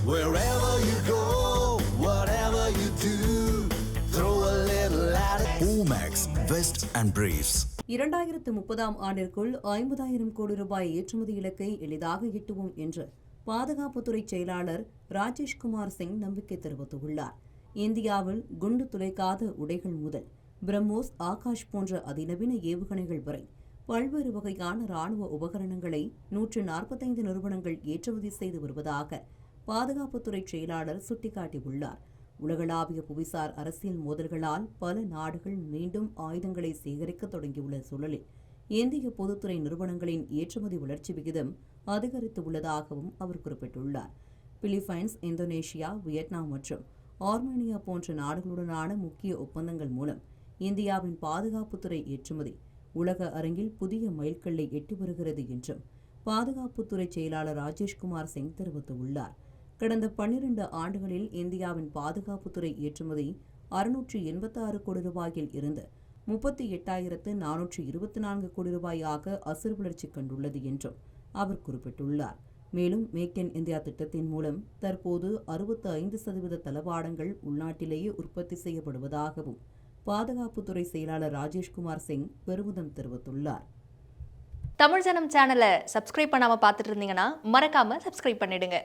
Wherever you go, whatever you do, throw a little at it. Omax, Vest and Briefs. 2030 ஆண்டிற்குள் 50,000 கோடி ரூபாய் ஏற்றுமதி இலக்கை எளிதாக எட்டுவோம் என்று பாதுகாப்புத்துறை செயலாளர் ராஜேஷ்குமார் சிங் நம்பிக்கை தெரிவித்துள்ளார். இந்தியாவில் குண்டு துளைக்காத உடைகள் முதல் பிரம்மோஸ், ஆகாஷ் போன்ற அதிநவீன ஏவுகணைகள் வரை பல்வேறு வகையான ராணுவ உபகரணங்களை 145 நிறுவனங்கள் ஏற்றுமதி செய்து வருவதாக பாதுகாப்புத்துறை செயலாளர் சுட்டிக்காட்டியுள்ளார். உலகளாவிய புவிசார் அரசியல் மோதல்களால் பல நாடுகள் மீண்டும் ஆயுதங்களை சேகரிக்க தொடங்கியுள்ள சூழலில் இந்திய பொதுத்துறை நிறுவனங்களின் ஏற்றுமதி வளர்ச்சி விகிதம் அதிகரித்துள்ளதாகவும் அவர் குறிப்பிட்டுள்ளார். பிலிப்பைன்ஸ், இந்தோனேஷியா, வியட்நாம் மற்றும் ஆர்மேனியா போன்ற நாடுகளுடனான முக்கிய ஒப்பந்தங்கள் மூலம் இந்தியாவின் பாதுகாப்புத்துறை ஏற்றுமதி உலக அரங்கில் புதிய மைல்கல்லை எட்டி வருகிறது என்றும் பாதுகாப்புத்துறை செயலாளர் ராஜேஷ்குமார் சிங் தெரிவித்துள்ளார். கடந்த 12 ஆண்டுகளில் இந்தியாவின் பாதுகாப்புத்துறை ஏற்றுமதி 686 கோடி ரூபாயில் இருந்து 38,424 கோடி ரூபாயாக அசுர வளர்ச்சி கண்டுள்ளது என்றும் அவர் குறிப்பிட்டுள்ளார். மேலும் மேக் இன் இந்தியா திட்டத்தின் மூலம் தற்போது 65% தளவாடங்கள் உள்நாட்டிலேயே உற்பத்தி செய்யப்படுவதாகவும் பாதுகாப்புத்துறை செயலாளர் ராஜேஷ்குமார் சிங் பெருமிதம் தெரிவித்துள்ளார். தமிழ் ஜனம் சேனலை சப்ஸ்கிரைப் பண்ணாம பார்த்துட்டு இருந்தீங்கன்னா மறக்காம சப்ஸ்கிரைப் பண்ணிடுங்க.